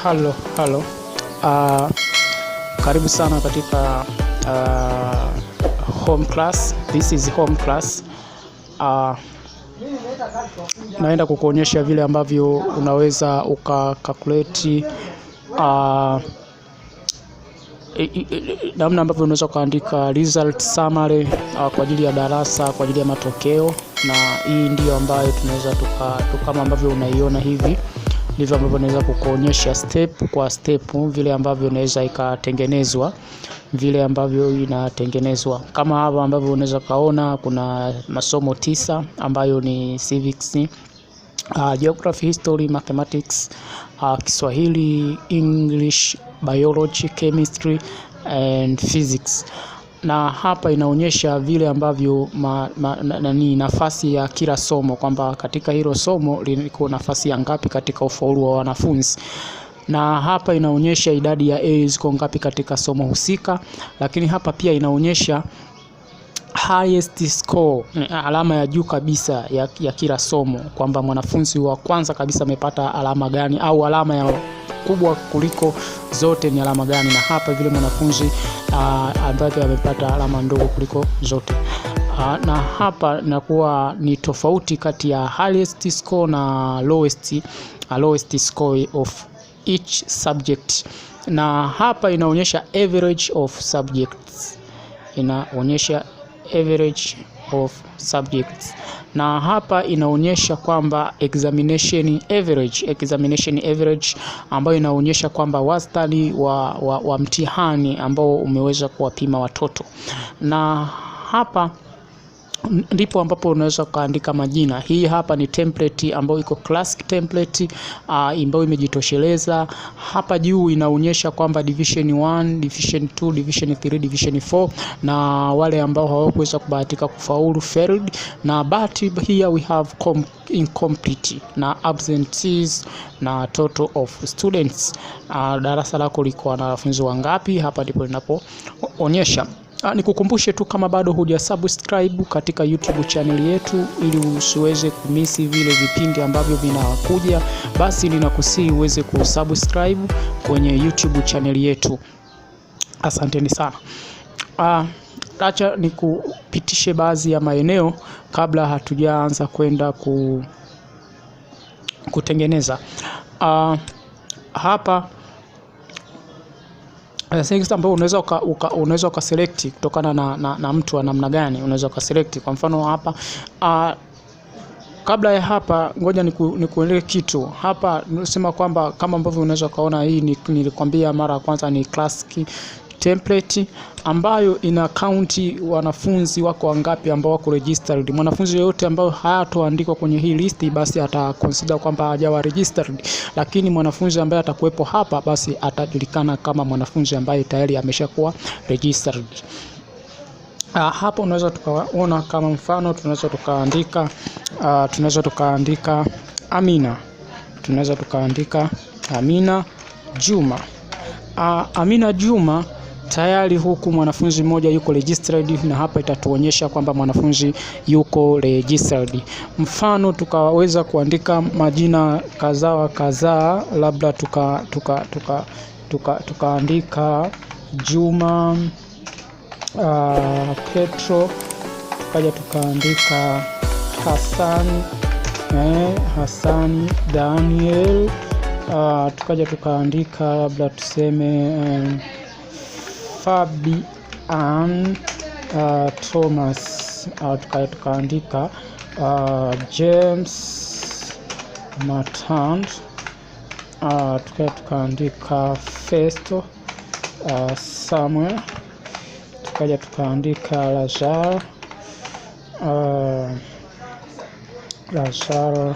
Halo. Karibu sana katika home class. This is home class. Naenda kukuonyesha vile ambavyo unaweza ukakalculate namna ambavyo unaweza kuandika result summary kwa ajili ya darasa, kwa ajili ya matokeo. Na hii ndio ambayo tunaweza kama ambavyo unaiona hivi, ndivyo ambavyo naweza kukuonyesha step kwa step vile ambavyo inaweza ikatengenezwa, vile ambavyo inatengenezwa. Kama hapa ambavyo unaweza kaona kuna masomo 9 ambayo ni civics, geography, history, mathematics, Kiswahili, English, biology, chemistry and physics. Na hapa inaonyesha vile ambavyo nafasi ya kila somo, kwamba katika hilo somo liko nafasi ya ngapi katika ufaulu wa wanafunzi. Na hapa inaonyesha idadi ya A ziko ngapi katika somo husika, lakini hapa pia inaonyesha highest score, alama ya juu kabisa ya kila somo, kwamba mwanafunzi wa kwanza kabisa amepata alama gani, au alama ya kubwa kuliko zote ni alama gani. Na hapa vile mwanafunzi ambaye amepata alama ndogo kuliko zote. Na hapa inakuwa ni tofauti kati ya highest score na lowest score of each subject. Na hapa inaonyesha average of subjects, na hapa inaonyesha kwamba examination average ambayo inaonyesha kwamba wastani wa mtihani ambao umeweza kuwapima watoto. Na hapa ndipo ambapo unaweza kuandika majina. Hii hapa ni template ambayo iko classic template ambayo imejitosheleza. Hapa juu inaonyesha kwamba division 1, division 2, division 3, division 4, na wale ambao hawakuweza kubahatika kufaulu failed. Na but here we have incomplete na absentees na total of students. Darasa lako liko na wanafunzi wangapi? Hapa ndipo linapoonyesha. Nikukumbushe tu, kama bado huja subscribe katika YouTube channel yetu, ili usiweze kumisi vile vipindi ambavyo vinakuja, basi ninakusihi uweze kusubscribe kwenye YouTube channel yetu. Asanteni sana. Acha nikupitishe baadhi ya maeneo kabla hatujaanza kwenda kutengeneza. Hapa things ambayo unaweza ukaselect kutokana na mtu wa namna gani unaweza ukaselect. Kwa mfano hapa kabla ya hapa, ngoja nikueleze kitu hapa. Nasema kwamba kama ambavyo unaweza kaona, hii nilikwambia mara ya kwanza ni classic template ambayo ina counti wanafunzi wako wangapi ambao wako registered. Mwanafunzi yote ambao hayatoandikwa kwenye hii listi, basi ataconsider kwamba hajawa registered, lakini mwanafunzi ambaye atakuwepo hapa, basi atajulikana kama mwanafunzi ambaye tayari ameshakuwa registered. Hapa unaweza tukaona kama mfano, tunaweza tukaandika Amina. Tunaweza tukaandika Amina Juma. Amina Juma tayari huku mwanafunzi mmoja yuko registered, na hapa itatuonyesha kwamba mwanafunzi yuko registered. Mfano tukaweza kuandika majina kadhaa, labda tukaandika Juma Petro, tukaja tukaandika Hassan Daniel, tukaja tukaandika labda tuseme Fabian Thomas, tukaja tukaandika James Matan, tukaja tukaandika Festo Samuel, tukaja tukaandika Lazaro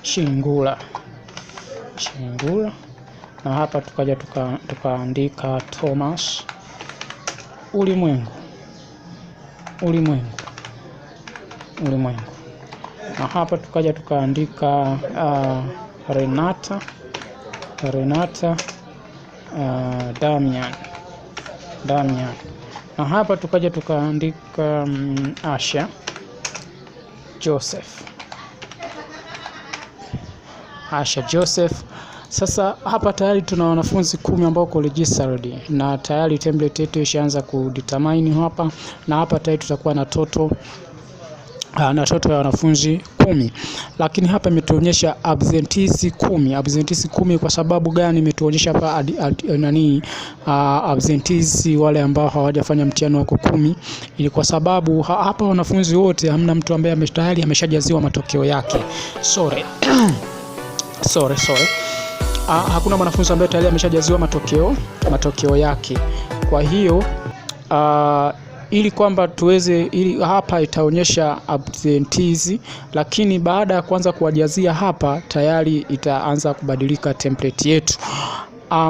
Chingula, na hapa tukaja tukaandika Thomas Ulimwengu, na hapa tukaja tukaandika Renata Damian, na hapa tukaja tukaandika Asha Joseph, Sasa hapa tayari tuna wanafunzi 10 ambao wako registered, na tayari template yetu ishaanza kudetermine hapa, na hapa tayari tutakuwa na total ya wanafunzi 10. Lakini hapa imetuonyesha absentees 10. Absentees 10 kwa sababu gani imetuonyesha hapa absentees wale ambao hawajafanya mtihani wako 10? Ili kwa sababu hapa wanafunzi wote hamna mtu ambaye tayari ameshajaziwa matokeo yake. Sorry. Hakuna mwanafunzi ambaye tayari ameshajaziwa matokeo yake. Kwa hiyo ili kwamba ili hapa itaonyesha absentees, lakini baada ya kuanza kuwajazia hapa tayari itaanza kubadilika template yetu.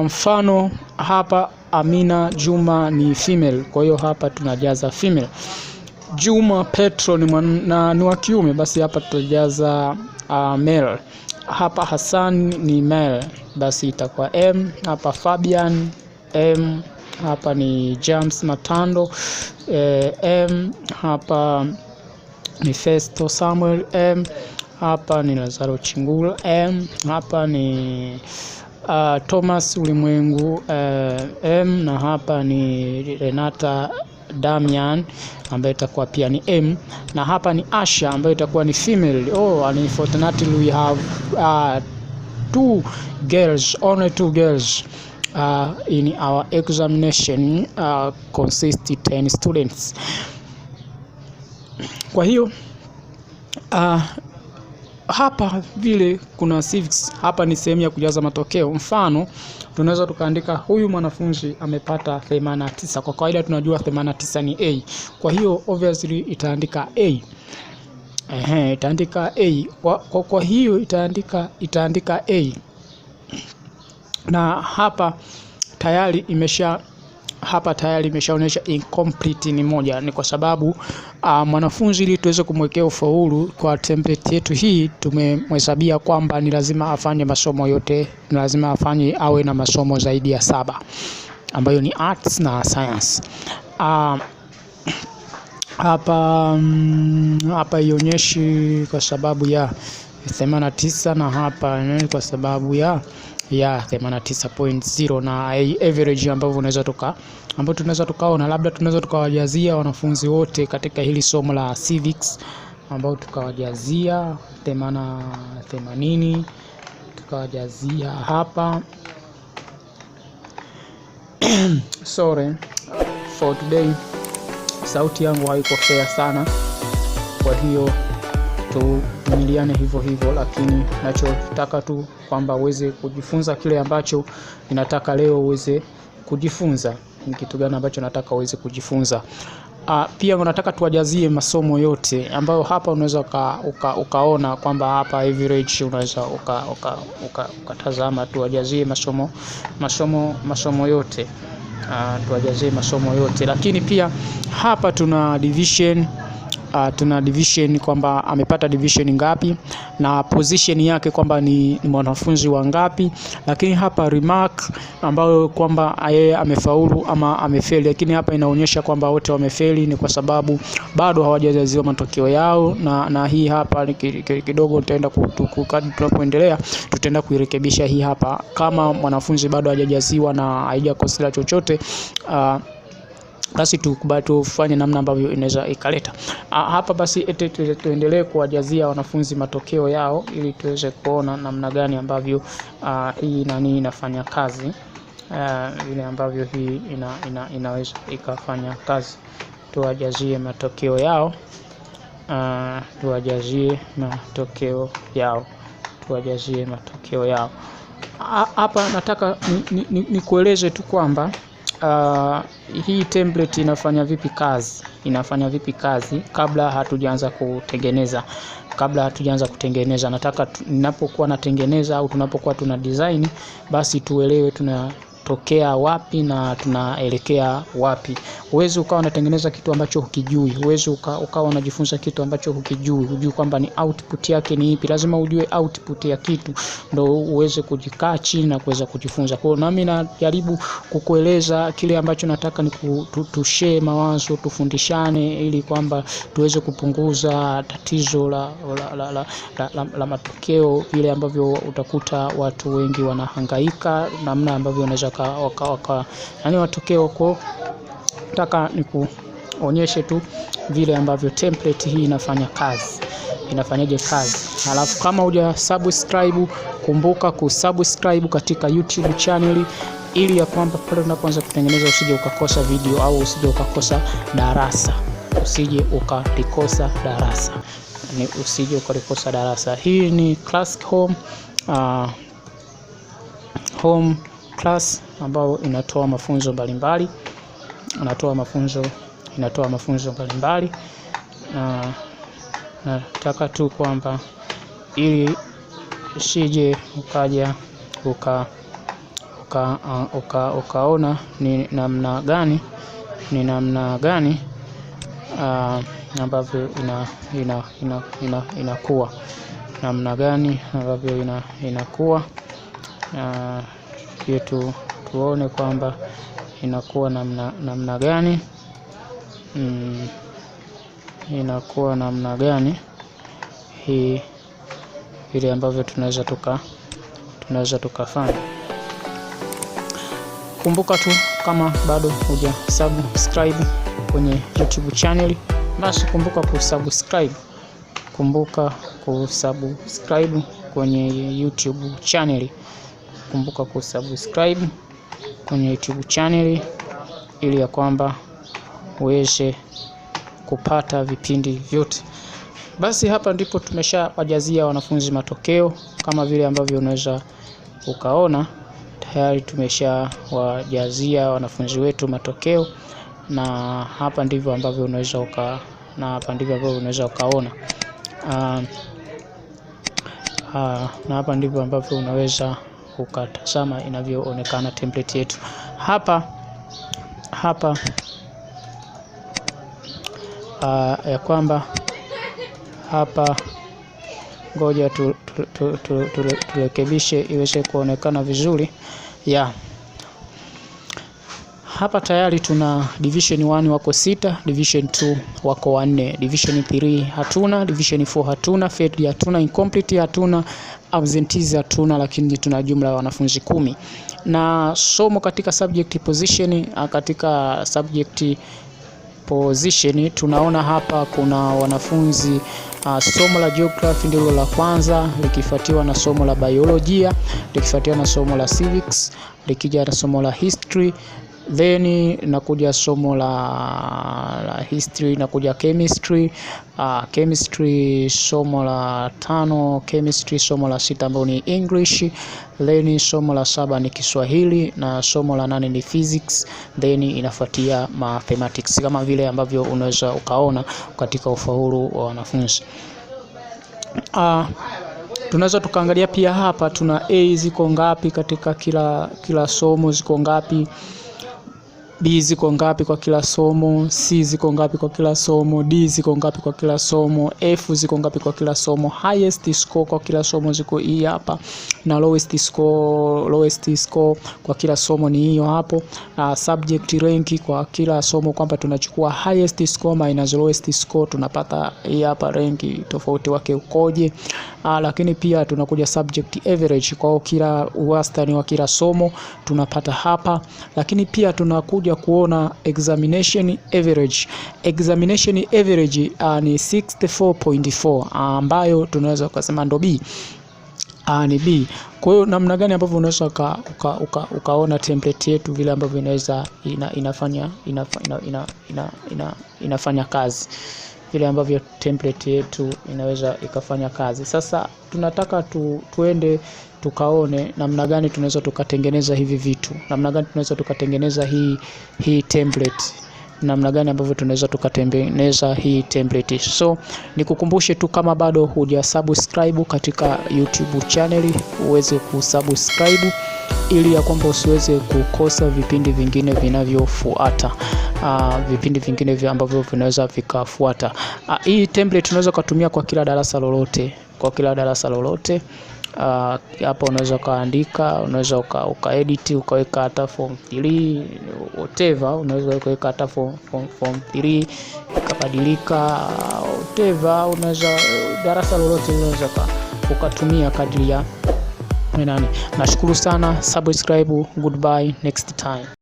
Mfano hapa Amina Juma ni female, kwa hiyo hapa tunajaza female. Juma Petro ni wa kiume, basi hapa tutajaza male. Hapa Hassan ni male, basi itakuwa M. Hapa Fabian M. Hapa ni James Matando M. Hapa ni Festo Samuel M. Hapa ni Lazaro Chingula M. Hapa ni Thomas Ulimwengu M. Na hapa ni Renata Damian ambaye itakuwa pia ni M. Na hapa ni Asha ambaye itakuwa ni female. And unfortunately we have only two girls in our examination consist 10 students. Kwa hiyo hapa vile kuna civics, hapa ni sehemu ya kujaza matokeo. Mfano tunaweza tukaandika huyu mwanafunzi amepata 89. Kwa kawaida tunajua 89 ni A. Kwa hiyo obviously itaandika A. Itaandika A. Kwa hiyo itaandika A. Na hapa tayari imeshaonyesha incomplete ni moja. Ni kwa sababu mwanafunzi ili tuweze kumwekea ufaulu kwa template yetu hii tumemhesabia kwamba ni lazima afanye masomo yote, ni lazima awe na masomo zaidi ya 7 ambayo ni arts na science. Hapa ionyeshi kwa sababu ya 89 na hapa ni kwa sababu ya 89.0 na average ambayo tunaweza tukaona, labda tunaweza tukawajazia wanafunzi wote katika hili somo la civics ambao tukawajazia 80 tukawajazia hapa. Sorry for today, sauti yangu haiko fair sana, kwa hiyo tuvumiliane hivyo, lakini nachotaka tu kwamba uweze kujifunza kile ambacho ninataka leo uweze kujifunza. Ni kitu gani ambacho nataka uweze kujifunza? Pia nataka tuwajazie masomo yote ambayo hapa unaweza ukaona kwamba hapa average unaweza ukatazama. Tuwajazie masomo yote. Tuwajazie masomo yote, lakini pia hapa tuna division kwamba amepata division ngapi na position yake kwamba ni mwanafunzi wa ngapi. Lakini hapa remark ambayo kwamba yeye amefaulu ama amefeli, lakini hapa inaonyesha kwamba wote wamefeli, ni kwa sababu bado hawajajaziwa matokeo yao. Na hii hapa kidogo tutaenda tunapoendelea tutaenda kuirekebisha hii hapa, kama mwanafunzi bado hajajaziwa na haijakosea chochote basi tufanye namna ambavyo inaweza ikaleta hapa. Basi tuendelee kuwajazia wanafunzi matokeo yao ili tuweze kuona namna gani ambavyo hii inafanya kazi, vile ambavyo hii inaweza ikafanya kazi. Tuwajazie matokeo yao, tuwajazie matokeo yao. Hapa nataka nikueleze tu kwamba hii template inafanya vipi kazi kabla hatujaanza kutengeneza. Nataka ninapokuwa natengeneza au tunapokuwa tuna design, basi tuelewe tunatokea wapi na tunaelekea wapi. Uwezi ukawa unatengeneza kitu ambacho hukijui, uwezi ukawa unajifunza kitu ambacho hukijui, hujui kwamba ni output yake ni ipi. Lazima ujue output ya kitu ndio uweze kujikaa chini na kuweza kujifunza. Kwa hiyo nami najaribu kukueleza kile ambacho nataka ni tushare mawazo, tufundishane ili kwamba tuweze kupunguza tatizo la matokeo, vile ambavyo utakuta watu wengi wanahangaika, namna ambavyo unaweza yani matokeo. Kwa nataka nikuonyeshe tu vile ambavyo template hii inafanya kazi, inafanyaje kazi. Halafu kama huja subscribe, kumbuka kusubscribe katika YouTube channel, ili ya kwamba pale tunapoanza kutengeneza usije ukakosa video au usije ukakosa darasa, usije ukalikosa darasa, usije ukalikosa darasa. Hii ni class home class ambayo inatoa mafunzo mbalimbali, inatoa mafunzo mbalimbali. Nataka tu kwamba ili usije ukaja ukaona ni namna gani ambavyo inakuwa, namna gani ambavyo inakuwa yetu, tuone kwamba inakuwa namna gani, inakuwa namna gani hii, vile ambavyo tunaweza tukafanya. Kumbuka tu kama bado huja subscribe kwenye YouTube channel, basi kumbuka kusubscribe kwenye YouTube channel, kumbuka kusubscribe kwenye YouTube channel ili ya kwamba uweze kupata vipindi vyote. Basi hapa ndipo tumeshawajazia wanafunzi matokeo, kama vile ambavyo unaweza ukaona tayari tumeshawajazia wanafunzi wetu matokeo, na hapa ndivyo ambavyo unaweza ukaona na hapa ndivyo ambavyo unaweza ukatazama inavyoonekana template yetu hapa ya kwamba hapa, ngoja turekebishe iweze kuonekana vizuri. Hapa tayari tuna division 1 wako 6, division 2 wako 4, division 3 hatuna, division 4 hatuna, failed hatuna, incomplete hatuna, absentees hatuna, lakini tuna jumla ya wanafunzi 10. Na somo katika subject position, katika subject position tunaona hapa kuna wanafunzi somo la geography ndilo la kwanza, likifuatiwa na somo la biolojia, likifuatiwa na somo la civics, likija na somo la history, then nakuja somo la history, nakuja chemistry, chemistry somo la 5, chemistry somo la 6 ambao ni English, then somo la 7 ni Kiswahili, na somo la 8 ni physics, then inafuatia mathematics, kama vile ambavyo unaweza ukaona katika ufaulu wa wanafunzi. Tunaweza tukaangalia pia hapa tuna A ziko ngapi katika kila somo, ziko ngapi, B ziko ngapi kwa kila somo, C ziko ngapi kwa kila somo, D ziko ngapi kwa kila somo, F ziko ngapi kwa kila somo, highest score kwa kila somo ziko hii hapa, na lowest score kwa kila somo ni hiyo hapo. Subject rank kwa kila somo kwamba tunachukua highest score minus lowest score, tunapata hii hapa rank, tofauti wake ukoje. Lakini pia tunakuja subject average kwa kila wastani wa kila somo tunapata hapa, lakini pia tunakuja kuona examination average. Examination average ni 64.4 ambayo tunaweza kusema ndo B. Ni B. Kwa hiyo namna gani ambavyo unaweza ukaona template yetu vile ambavyo inaweza inafanya kazi, vile ambavyo template yetu inaweza ikafanya kazi. Sasa tunataka tuende tukaone namna gani tunaweza tukatengeneza hivi vitu, namna gani tunaweza tukatengeneza hii template, namna gani ambavyo tunaweza tukatengeneza hii template. So nikukumbushe tu, kama bado huja subscribe katika YouTube channel uweze kusubscribe, ili ya kwamba usiweze kukosa vipindi vingine vinavyofuata, vipindi vingine ambavyo vinaweza vikafuata. Hii template unaweza kutumia kwa kila darasa lolote, hapa unaweza kaandika, unaweza ukaedit, ukaweka hata form 3 whatever, unaweza ukaweka hata form 3 ikabadilika whatever, unaweza darasa lolote unaweza ukatumia kadri ya nani. Nashukuru sana, subscribe, goodbye, next time.